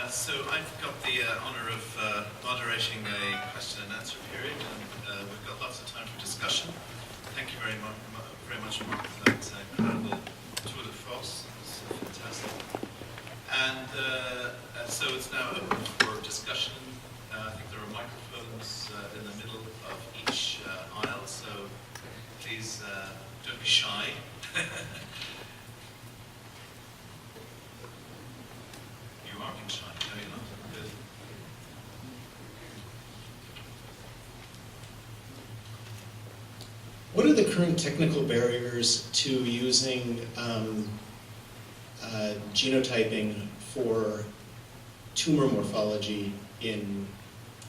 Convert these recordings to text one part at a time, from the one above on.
So I've got the honour of moderating a question and answer period, and we've got lots of time for discussion. Thank you very much, Mark, for that incredible tour de force. It was fantastic. And so it's now open for discussion. I think there are microphones in the middle of each aisle, so please don't be shy. You are being shy. No, you're not. Good. What are the current technical barriers to using genotyping for tumor morphology in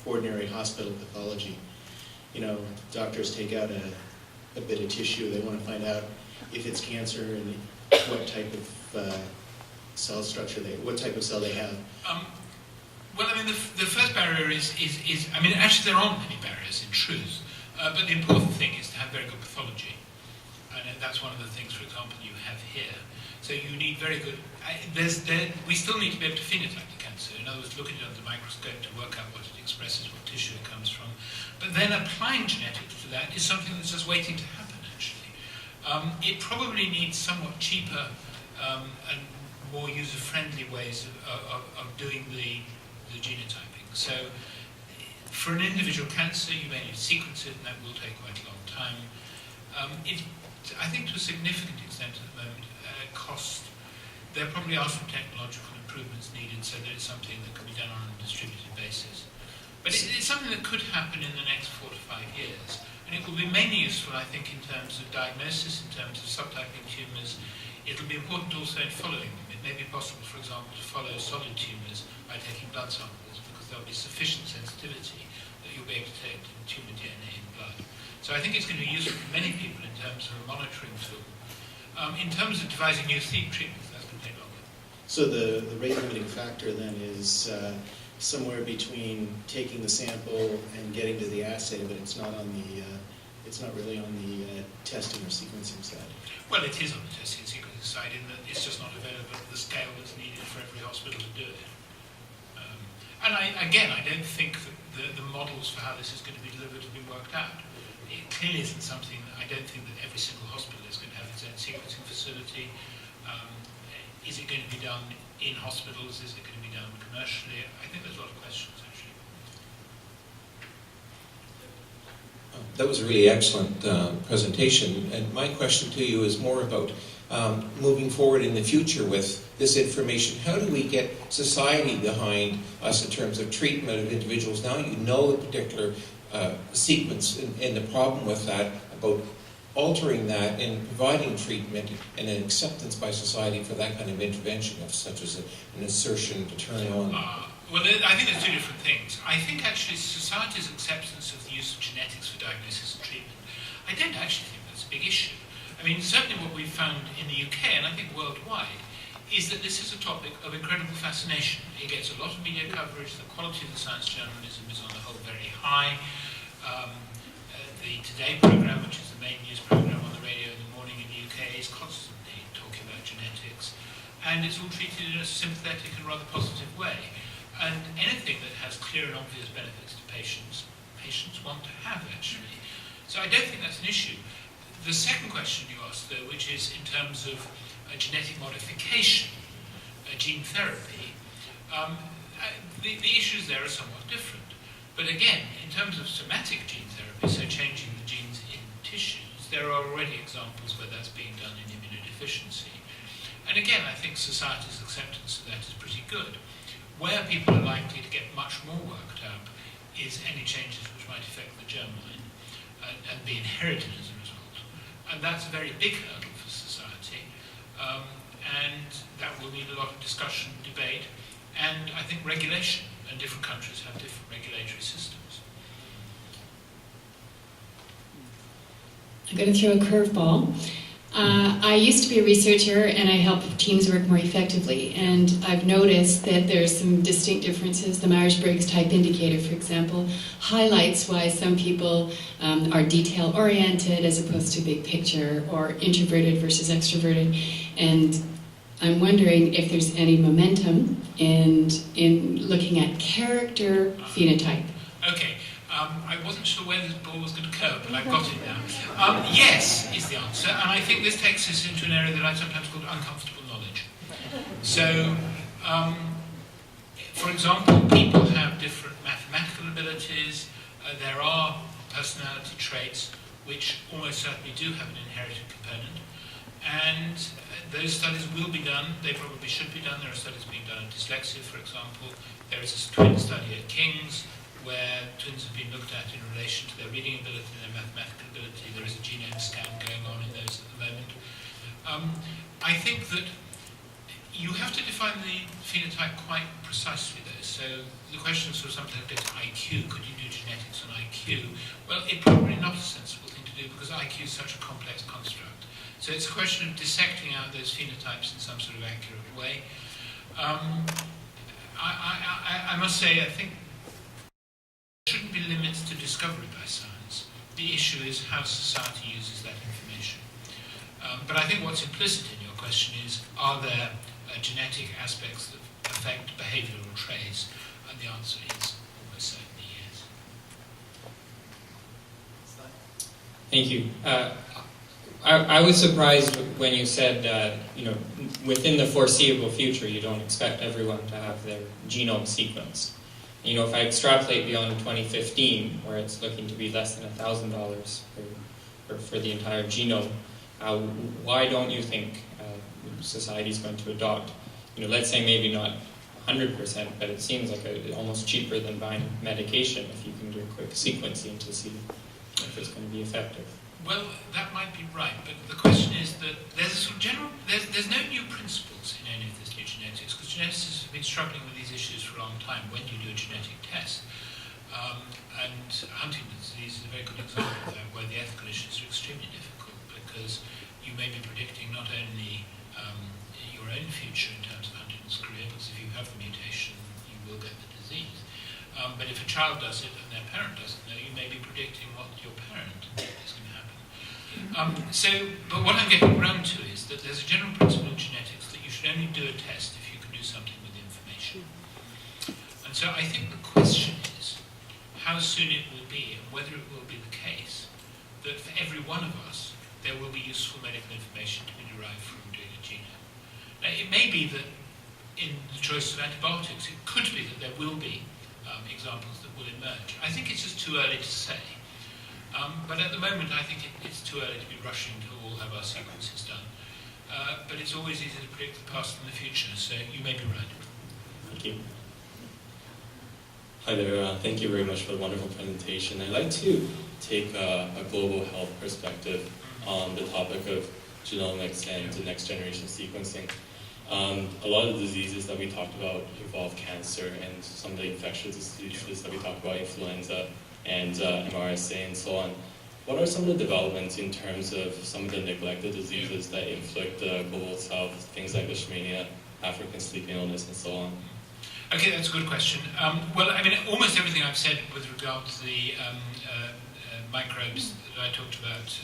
ordinary hospital pathology? You know, doctors take out a bit of tissue. They want to find out if it's cancer and what type of cell structure what type of cell they have. Well, I mean, the first barrier is I mean, actually there aren't many barriers in truth, but the important thing is to have very good pathology. And that's one of the things, for example, you have here. So you need very good, we still need to be able to phenotype the cancer. In other words, look at it under the microscope to work out what it expresses, what tissue it comes from. But then applying genetics to that is something that's just waiting to happen, actually. It probably needs somewhat cheaper and more user-friendly ways of doing the genotyping. So for an individual cancer, you may need to sequence it, and that will take quite a long time. I think to a significant extent at the moment, cost. There probably are some technological improvements needed so that it's something that can be done on a distributed basis. But it's something that could happen in the next 4 to 5 years. And it will be mainly useful, I think, in terms of diagnosis, in terms of subtyping tumours. It'll be important also in following them. It may be possible, for example, to follow solid tumours by taking blood samples, because there'll be sufficient sensitivity that you'll be able to take tumour DNA in blood. So I think it's going to be useful for many people in terms of a monitoring tool. In terms of devising new treatments, that's going to take longer. So the rate limiting factor then is somewhere between taking the sample and getting to the assay, but it's not on the it's not really on the testing or sequencing side. Well, it is on the testing and sequencing side in that it's just not available at the scale that's needed for every hospital to do it. And I don't think that the models for how this is going to be delivered have been worked out. It clearly isn't something, I don't think that every single hospital is going to have its own sequencing facility. Is it going to be done in hospitals? Is it going to be done commercially? I think there's a lot of questions, actually. That was a really excellent presentation. And my question to you is more about moving forward in the future with this information. How do we get society behind us in terms of treatment of individuals? Now you know the particular sequence and the problem with that, about altering that and providing treatment and an acceptance by society for that kind of intervention, such as an insertion to turn on. Well, I think there's two different things. I think actually society's acceptance of the use of genetics for diagnosis and treatment, I don't actually think that's a big issue. I mean, certainly what we've found in the UK, and I think worldwide, is that this is a topic of incredible fascination. It gets a lot of media coverage. The quality of the science journalism is on the whole very high. The Today programme, which is the main news programme on the radio in the morning in the UK, is constantly talking about genetics. And it's all treated in a sympathetic and rather positive way. And anything that has clear and obvious benefits to patients want to have, actually. So I don't think that's an issue. The second question you asked, though, which is in terms of genetic modification, gene therapy, the issues there are somewhat different. But again, in terms of somatic gene therapy, so changing the genes in tissues, there are already examples where that's being done in immunodeficiency. And again, I think society's acceptance of that is pretty good. Where people are likely to get much more worked up is any changes which might affect the germline and be inherited as a result. And that's a very big hurdle for society. And that will need a lot of discussion, debate, and I think regulation. And different countries have different regulatory systems. I'm going to throw a curveball. I used to be a researcher and I help teams work more effectively, and I've noticed that there's some distinct differences. The Myers-Briggs type indicator, for example, highlights why some people are detail-oriented as opposed to big picture, or introverted versus extroverted. And I'm wondering if there's any momentum in looking at character phenotype. Okay, I wasn't sure where this ball was going to go, but I've got it now. Yes is the answer, and I think this takes us into an area that I sometimes call uncomfortable knowledge. So, for example, people have different mathematical abilities. There are personality traits which almost certainly do have an inherited component, and those studies will be done. They probably should be done. There are studies being done on dyslexia, for example. There is a twin study at King's where twins have been looked at in relation to their reading ability and their mathematical ability. There is a genome scan going on in those at the moment. I think that you have to define the phenotype quite precisely, though. So the question is sort of something like IQ. Could you do genetics on IQ? Well, it's probably not a sensible thing to do because IQ is such a complex construct. So it's a question of dissecting out those phenotypes in some sort of accurate way. I must say, I think there shouldn't be limits to discovery by science. The issue is how society uses that information. But I think what's implicit in your question is, are there genetic aspects that affect behavioural traits? And the answer is almost certainly yes. Thank you. I was surprised when you said, within the foreseeable future, you don't expect everyone to have their genome sequenced. If I extrapolate beyond 2015, where it's looking to be less than $1,000 for the entire genome, why don't you think society is going to adopt? Let's say maybe not 100%, but it seems like almost cheaper than buying medication if you can do a quick sequencing to see if it's going to be effective. Well, that might be right, but the question is that there's a sort of there's no new principles in any of this new genetics, because geneticists have been struggling with these issues for a long time. When do you do a genetic test? And Huntington's disease is a very good example of that, where the ethical issues are extremely difficult, because you may be predicting not only your own future in terms of Huntington's career, because if you have the mutation, you will get the disease. But if a child does it and their parent doesn't know, you may be predicting what your parent is going to happen. But what I'm getting around to is that there's a general principle in genetics that you should only do a test if you can do something with the information. And so I think the question is how soon it will be and whether it will be the case that for every one of us there will be useful medical information to be derived from doing a genome. Now, it may be that in the choice of antibiotics, it could be that there will be examples that will emerge. I think it's just too early to say. But at the moment, I think it's too early to be rushing to all have our sequences done. But it's always easy to predict the past and the future, so you may be right. Thank you. Hi there, thank you very much for the wonderful presentation. I'd like to take a global health perspective on the topic of genomics and the next generation sequencing. A lot of the diseases that we talked about involve cancer, and some of the infectious diseases that we talked about, influenza and MRSA and so on. What are some of the developments in terms of some of the neglected diseases that inflict the global south, things like leishmania, African sleeping illness, and so on? Okay, that's a good question. Well, I mean, almost everything I've said with regard to the microbes that I talked about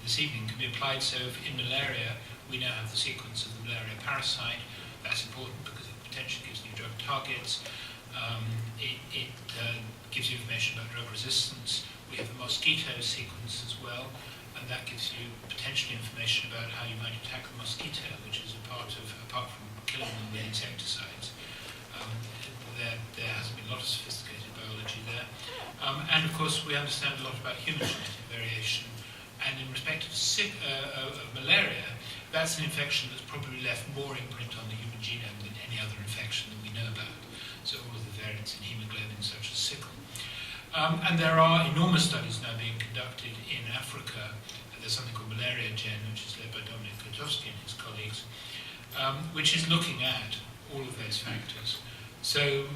this evening can be applied. So in malaria, we now have the sequence of the malaria parasite. That's important because it potentially gives new drug targets. It gives you information about drug resistance. We have the mosquito sequence as well, and that gives you potentially information about how you might attack the mosquito, which is apart from killing them with insecticides. There has been a lot of sophisticated biology there. And of course, we understand a lot about human genetic variation. And in respect of malaria, that's an infection that's probably left more imprint on the human genome than any other infection that we know about. So all of the variants in hemoglobin, such as sickle. And there are enormous studies now being conducted in Africa. There's something called Malaria Gen, which is led by Dominic Kwiatkowski and his colleagues, which is looking at all of those factors. So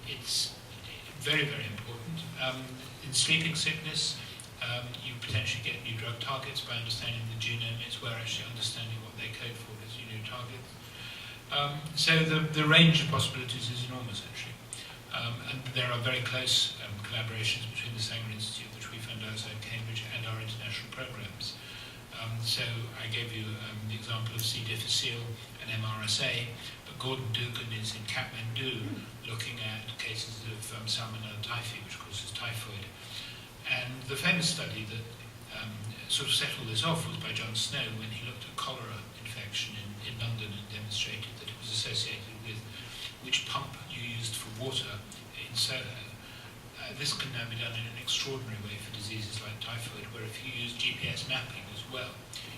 it's very, very important. In sleeping sickness, you potentially get new drug targets by understanding the genome. It's where actually understanding what they code for is your new target. So the range of possibilities is enormous, actually. And there are very close collaborations between the Sanger Institute, which we fund outside Cambridge, and our international programs. So I gave you the example of C. difficile and MRSA, but Gordon Dugan is in Kathmandu looking at cases of Salmonella typhi, which causes typhoid. And the famous study that sort of settled this off was by John Snow when he looked at cholera infection in London and demonstrated that it was associated with which pump you used for water in Soho. This can now be done in an extraordinary way for diseases like typhoid, where if you use GPS mapping as well,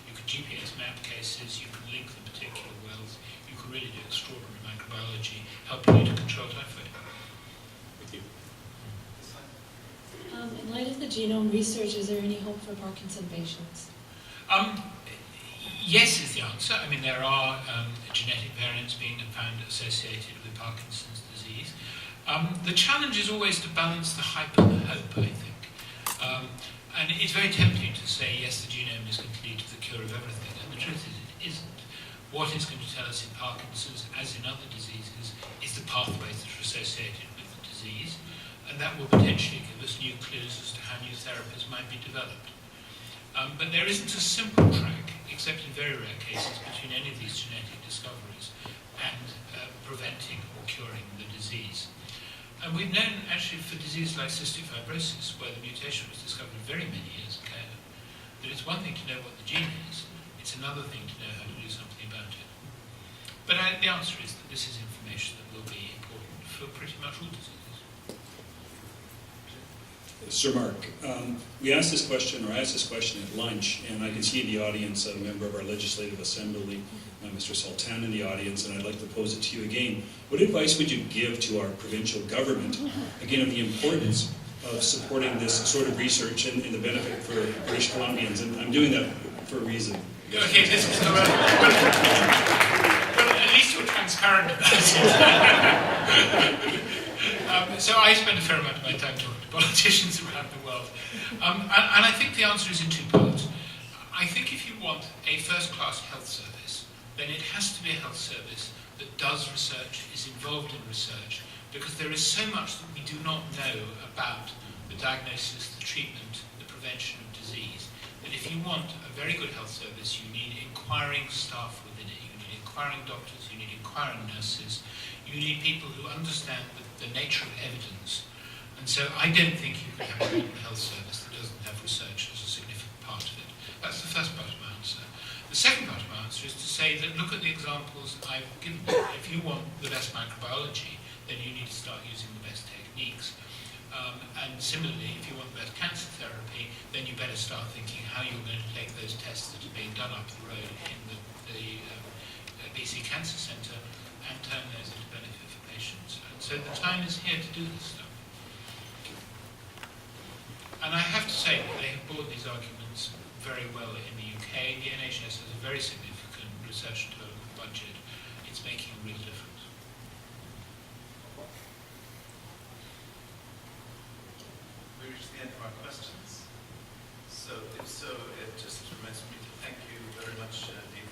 you can GPS map cases, you can link them particular wells, you can really do extraordinary microbiology, helping you to control typhoid. Thank you. In light of the genome research, is there any hope for Parkinson patients? Yes is the answer. I mean, there are genetic variants being found associated with Parkinson's disease. The challenge is always to balance the hype and the hope, I think. And it's very tempting to say, yes, the genome is going to lead to the cure of everything, and the truth is it isn't. What it's going to tell us in Parkinson's, as in other diseases, is the pathways that are associated with the disease, and that will potentially give us new clues as to how new therapies might be developed. But there isn't a simple track, except in very rare cases, between any of these genetic discoveries and preventing or curing the disease. And we've known, actually, for diseases like cystic fibrosis, where the mutation was discovered very many years ago, that it's one thing to know what the gene is, it's another thing to know how to do something about it. But the answer is that this is information that will be important for pretty much all diseases. Sir Mark, we asked this question, or I asked this question at lunch, and I can see in the audience a member of our Legislative Assembly, Mr. Sultan, in the audience, and I'd like to pose it to you again. What advice would you give to our provincial government, again, of the importance of supporting this sort of research and the benefit for British Columbians? And I'm doing that for a reason. Okay, this is all right. Well, at least you're transparent about it. So I spend a fair amount of my time talking to politicians around the world. And I think the answer is in two parts. I think if you want a first-class health service, then it has to be a health service that does research, is involved in research, because there is so much that we do not know about the diagnosis, the treatment, the prevention of disease, that if you want a very good health service, you need inquiring staff within it. You need inquiring doctors, you need inquiring nurses, you need people who understand the nature of evidence. And so I don't think you can have a health service that doesn't have research as a significant part of it. That's the first part of my answer. The second part of my answer is to say that look at the examples I've given you. If you want the best microbiology, then you need to start using the best techniques. And similarly, if you want the best cancer therapy, then you better start thinking how you're going to take those tests that are being done up the road in the BC Cancer Centre and turn those into benefit for patients. And so the time is here to do this stuff. And I have to say that they have brought these arguments very well in the UK. The NHS has a very significant research and development budget. It's making a real difference. We reached the end of our questions. So if so, it just remains for me to thank you very much, Dean